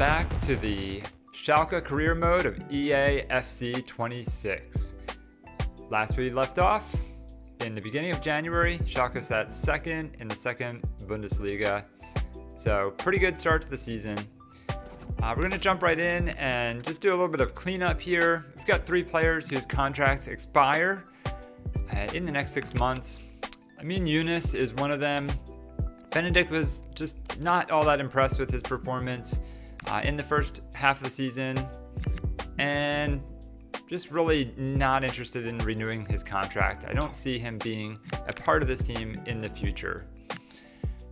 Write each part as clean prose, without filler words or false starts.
back to the Schalke career mode of EA FC26. Last we left off, in the beginning of January, Schalke sat second in the second Bundesliga. So pretty good start to the season. We're going to jump right in and just do a little bit of cleanup here. We've got 3 players whose contracts expire in the next 6 months. Amin Yunus is one of them. Benedict was just not all that impressed with his performance in the first half of the season, and just really not interested in renewing his contract. I don't see him being a part of this team in the future.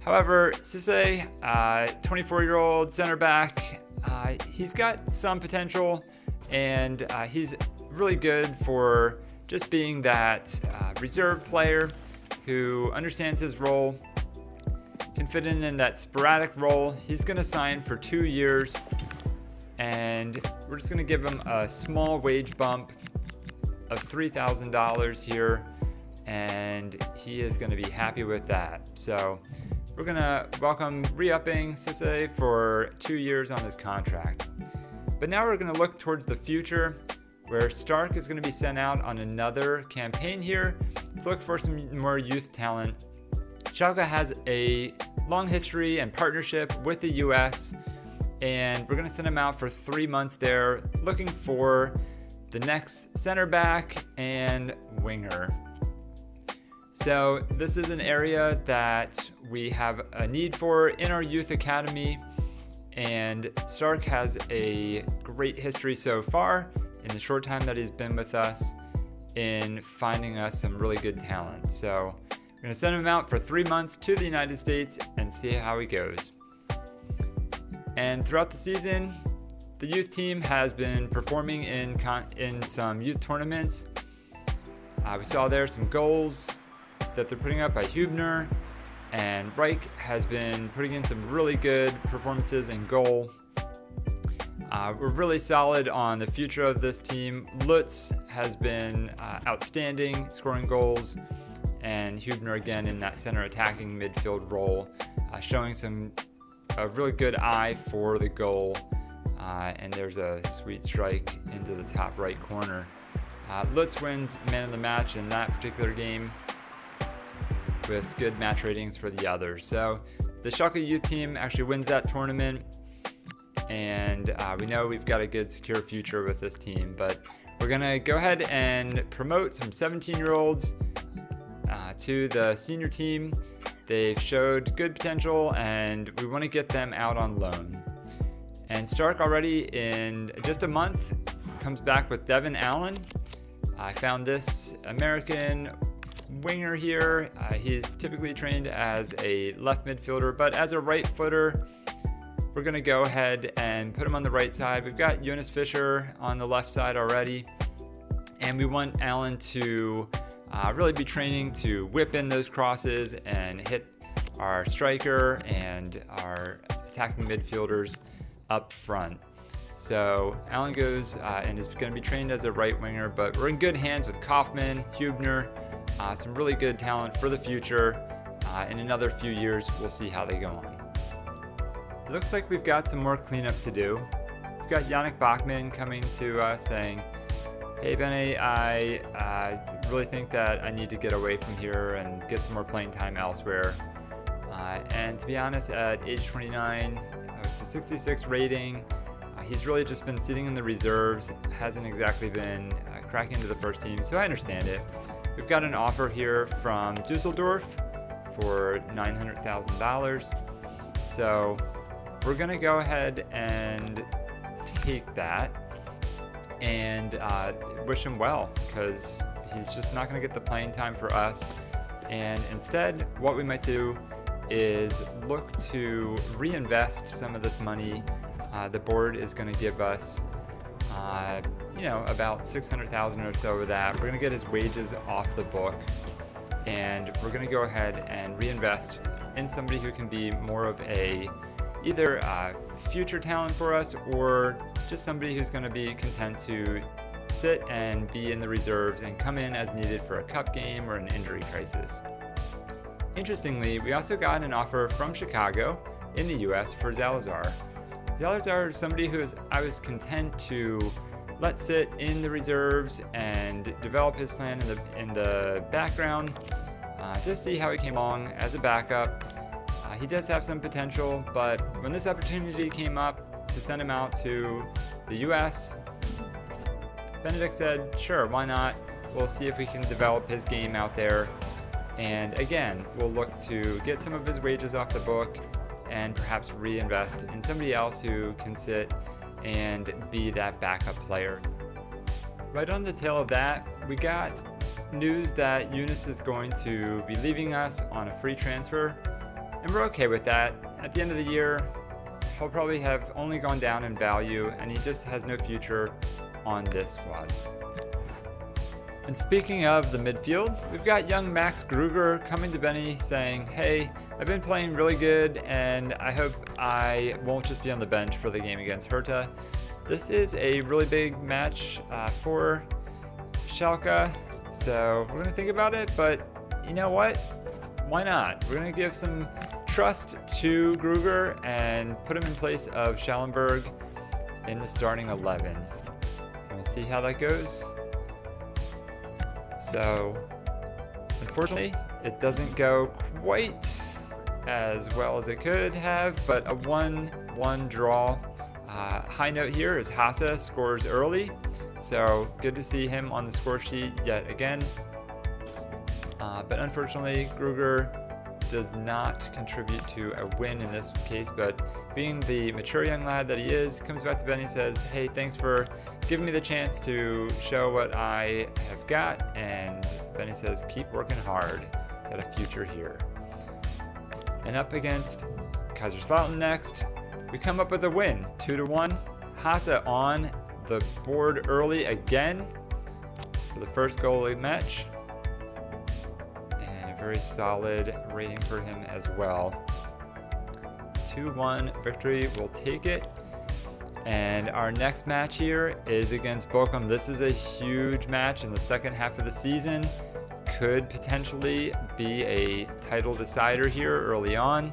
However, Cisse, 24-year-old center back, he's got some potential, and he's really good for just being that reserve player who understands his role, can fit in that sporadic role. He's going to sign for 2 years, and we're just going to give him a small wage bump of $3,000 here, and he is going to be happy with that. So we're going to welcome re-upping Cisse for 2 years on his contract. But now we're going to look towards the future, where Stark is going to be sent out on another campaign here to look for some more youth talent. Schalke has a long history and partnership with the US, and we're going to send him out for 3 months there, looking for the next center back and winger. So this is an area that we have a need for in our youth academy, and Stark has a great history so far in the short time that he's been with us in finding us some really good talent. So we're going to send him out for 3 months to the United States and see how he goes. And throughout the season, the youth team has been performing in some youth tournaments. We saw there some goals that they're putting up by Hübner, and Reich has been putting in some really good performances in goal. We're really solid on the future of this team. Lutz has been outstanding, scoring goals, and Hübner again in that center attacking midfield role, showing a really good eye for the goal, and there's a sweet strike into the top right corner. Lutz wins man of the match in that particular game with good match ratings for the others. So the Schalke youth team actually wins that tournament, and we know we've got a good secure future with this team, but we're going to go ahead and promote some 17-year-olds to the senior team. They've showed good potential, and we want to get them out on loan. And Stark already in just a month comes back with Devin Allen. I found this American winger here. He's typically trained as a left midfielder, but as a right footer, we're going to go ahead and put him on the right side. We've got Jonas Fischer on the left side already, and we want Allen to really be training to whip in those crosses and hit our striker and our attacking midfielders up front. So Allen goes and is going to be trained as a right winger, but we're in good hands with Kaufman, Hübner, some really good talent for the future. In another few years, we'll see how they go on. It looks like we've got some more cleanup to do. We've got Yannick Bachmann coming to us saying, "Hey Benny, I really think that I need to get away from here and get some more playing time elsewhere." And to be honest, at age 29, with the 66 rating, he's really just been sitting in the reserves, hasn't exactly been cracking into the first team, so I understand it. We've got an offer here from Dusseldorf for $900,000. So we're going to go ahead and take that and wish him well, because he's just not going to get the playing time for us. And instead, what we might do is look to reinvest some of this money. The board is going to give us about $600,000 or so of that. We're going to get his wages off the book, and we're going to go ahead and reinvest in somebody who can be more of either a future talent for us, or just somebody who's going to be content to sit and be in the reserves and come in as needed for a cup game or an injury crisis. Interestingly, we also got an offer from Chicago in the US for Zalazar. The others are somebody I was content to let sit in the reserves and develop his plan in the background. Just see how he came along as a backup. He does have some potential, but when this opportunity came up to send him out to the US, Benedict said, sure, why not? We'll see if we can develop his game out there. And again, we'll look to get some of his wages off the book and perhaps reinvest in somebody else who can sit and be that backup player. Right on the tail of that, we got news that Eunice is going to be leaving us on a free transfer, and we're okay with that. At the end of the year, he'll probably have only gone down in value, and he just has no future on this squad. And speaking of the midfield, we've got young Max Gruger coming to Benny saying, hey, I've been playing really good, and I hope I won't just be on the bench for the game against Hertha. This is a really big match for Schalke, so we're going to think about it, but you know what? Why not? We're going to give some trust to Gruger and put him in place of Schallenberg in the starting 11. And we'll see how that goes. So, unfortunately, it doesn't go quite as well as it could have, but a 1-1 draw. High note here is Hasse scores early, so good to see him on the score sheet yet again. But unfortunately, Gruger does not contribute to a win in this case, but being the mature young lad that he is, comes back to Benny and says, hey, thanks for giving me the chance to show what I have got, and Benny says, keep working hard, got a future here. And up against Kaiserslautern next, we come up with a win, 2-1. Hasse on the board early again for the first goal of the match. And a very solid rating for him as well. 2-1 victory, we'll take it. And our next match here is against Bochum. This is a huge match in the second half of the season. Could potentially be a title decider here early on.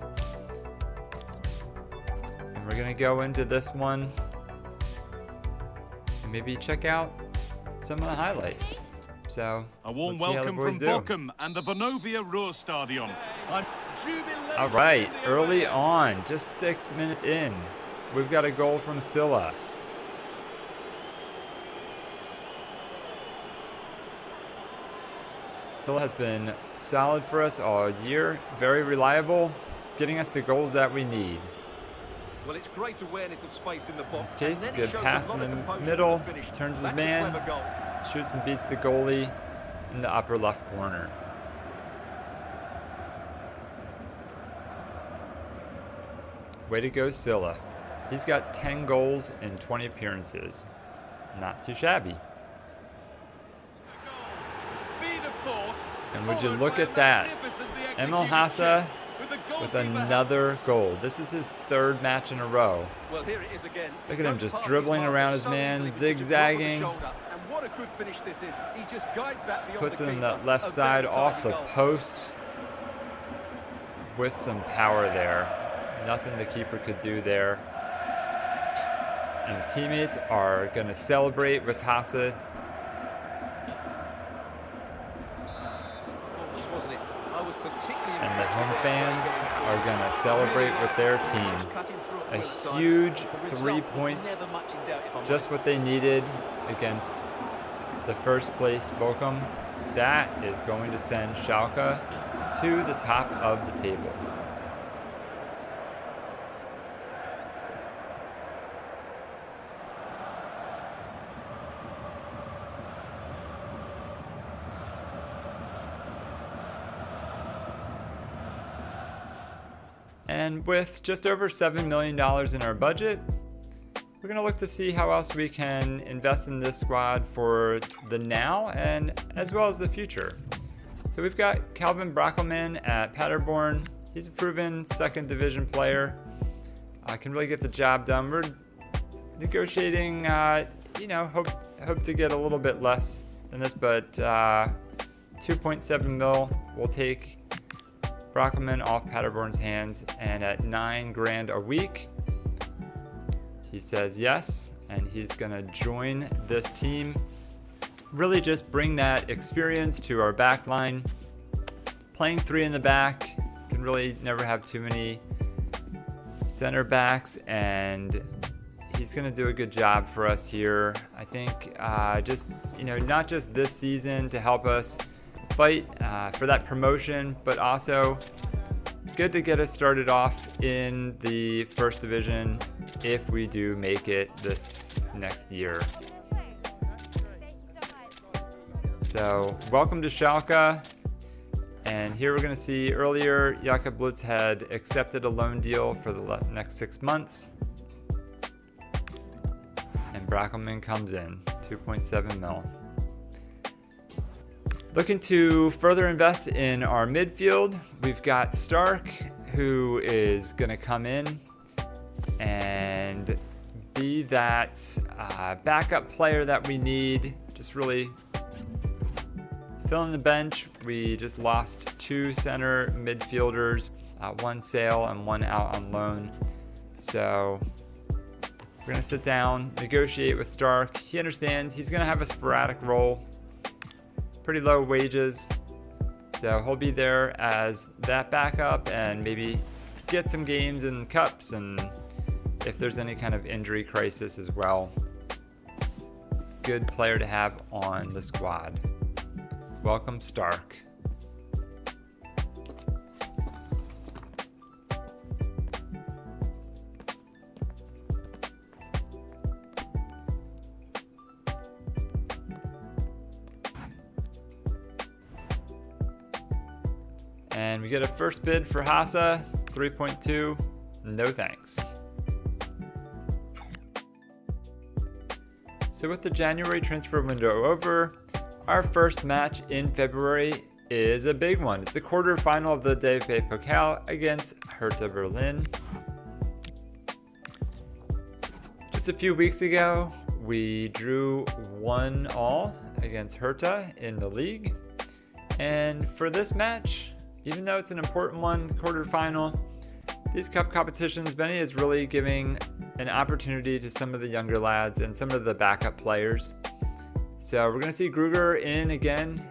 And we're gonna go into this one and maybe check out some of the highlights. So a warm welcome from Bochum and the Vonovia Ruhrstadion. All right, early on, just 6 minutes in, we've got a goal from Silla. Silla has been solid for us all year, very reliable, getting us the goals that we need. Well, it's great awareness of space in the box. In this case, a good pass in the middle, turns his man, shoots and beats the goalie in the upper left corner. Way to go, Silla. He's got 10 goals in 20 appearances. Not too shabby. And would you look at that? Emil Hasse with another goal. This is his third match in a row. Well, here it is again. Look at him just dribbling around his man, zigzagging. Puts it in the left side off the post with some power there. Nothing the keeper could do there. And the teammates are going to celebrate with Hasse. And the home fans are going to celebrate with their team. A huge 3 points, just what they needed against the first place Bochum. That is going to send Schalke to the top of the table. And with just over $7 million in our budget, we're going to look to see how else we can invest in this squad for the now and as well as the future. So we've got Calvin Brockelman at Paderborn. He's a proven second division player. Can really get the job done. We're negotiating, hope to get a little bit less than this, but 2.7 mil we'll take Brockelman off Paderborn's hands, and at $9,000 a week, he says yes, and he's going to join this team. Really just bring that experience to our back line. Playing 3 in the back, can really never have too many center backs, and he's going to do a good job for us here. I think just, not just this season to help us fight for that promotion, but also good to get us started off in the first division if we do make it this next year. So welcome to Schalke. And here we're going to see earlier Jakob Blitz had accepted a loan deal for the next 6 months. And Brackelman comes in, 2.7 mil. Looking to further invest in our midfield, we've got Stark, who is going to come in and be that backup player that we need. Just really filling the bench. We just lost 2 center midfielders, 1 sale and 1 out on loan. So we're going to sit down, negotiate with Stark. He understands he's going to have a sporadic role, pretty low wages. So he'll be there as that backup and maybe get some games in cups, and if there's any kind of injury crisis as well. Good player to have on the squad. Welcome, Stark. And we get a first bid for Hassa, 3.2. No thanks. So with the January transfer window over, our first match in February is a big one. It's the quarterfinal of the DFB Pokal against Hertha Berlin. Just a few weeks ago, we drew 1-1 against Hertha in the league. And for this match, even though it's an important one, quarterfinal, these cup competitions, Benny is really giving an opportunity to some of the younger lads and some of the backup players. So we're going to see Gruger in again.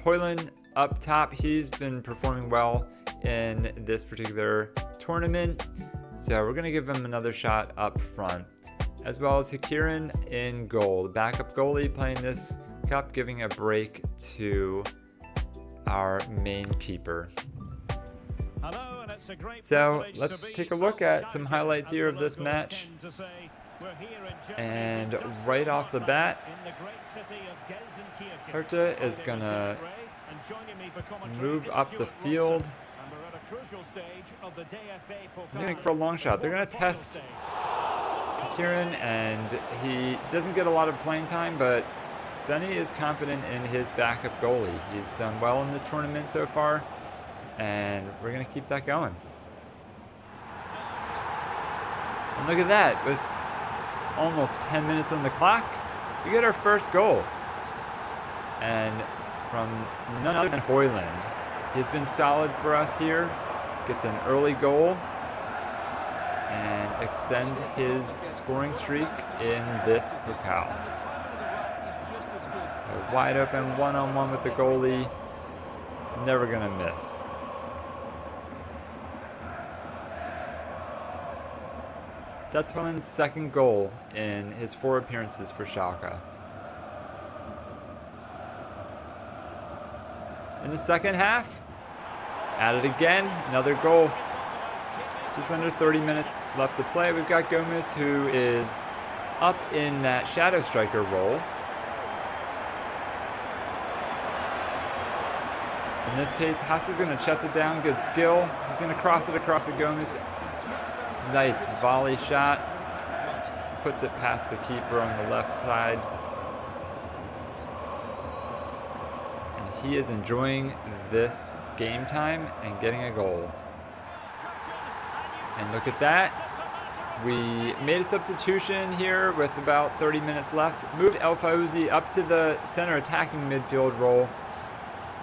Hoyland up top. He's been performing well in this particular tournament. So we're going to give him another shot up front. As well as Hakiran in goal. The backup goalie playing this cup, giving a break to our main keeper. So let's take a look at some highlights here of this match. And right off the bat, Hertha is going to move up the field. I'm going for a long shot. They're going to test Kieran, and he doesn't get a lot of playing time, but Benny is confident in his backup goalie. He's done well in this tournament so far, and we're going to keep that going. And look at that. With almost 10 minutes on the clock, we get our first goal. And from none other than Hoyland. He's been solid for us here. Gets an early goal and extends his scoring streak in this Pokal. So wide open one-on-one with the goalie. Never gonna miss. That's Hoyland's second goal in his 4 appearances for Schalke. In the second half, at it again, another goal. Just under 30 minutes left to play. We've got Gomez, who is up in that shadow striker role. In this case, Hassa's going to chest it down, good skill. He's going to cross it across to Gomez. Nice volley shot. Puts it past the keeper on the left side. And he is enjoying this game time and getting a goal. And look at that. We made a substitution here with about 30 minutes left. Moved El Fauzi up to the center attacking midfield role.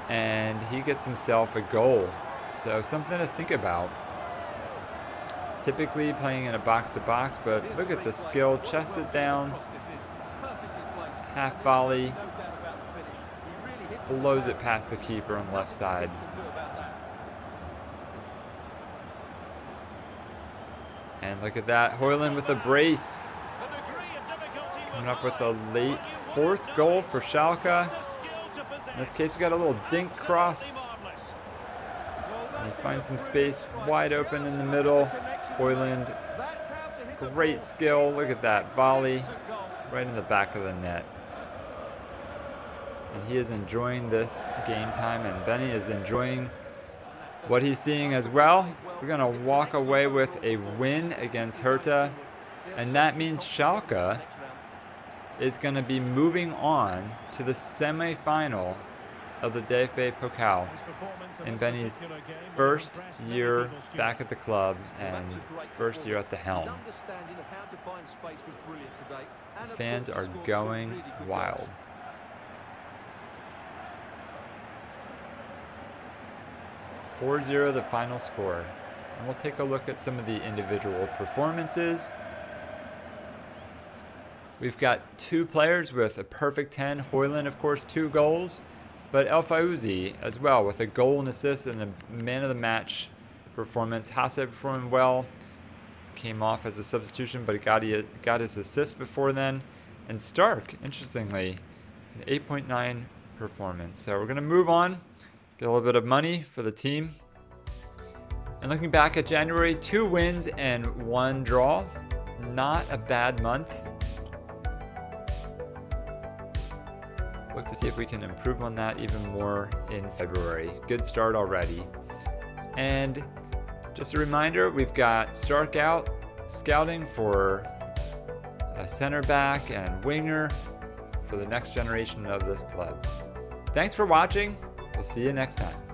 And he gets himself a goal. So something to think about. typically playing in a box-to-box, but look at the skill, chest it down, half volley, blows it past the keeper on the left side. And look at that, Højlund with a brace. Coming up with a late 4th goal for Schalke. In this case, we got a little dink cross. And he finds some space wide open in the middle. Højlund, great skill. Look at that volley right in the back of the net. And he is enjoying this game time, and Benny is enjoying what he's seeing as well. We're going to walk away with a win against Hertha, and that means Schalke is going to be moving on to the semi-final of the DFB Pokal in Benny's first year back at the club and first year at the helm. The fans are going wild. 4-0 the final score. And we'll take a look at some of the individual performances. We've got 2 players with a perfect 10. Højlund, of course, 2 goals. But El Fauzi as well with a goal and assist and a man of the match performance. Howedes performed well. Came off as a substitution, but got his assist before then. And Stark, interestingly, an 8.9 performance. So we're going to move on. Get a little bit of money for the team. And looking back at January, 2 wins and 1 draw. Not a bad month. Look to see if we can improve on that even more in February. Good start already. And just a reminder, we've got Stark out scouting for a center back and winger for the next generation of this club. Thanks for watching. We'll see you next time.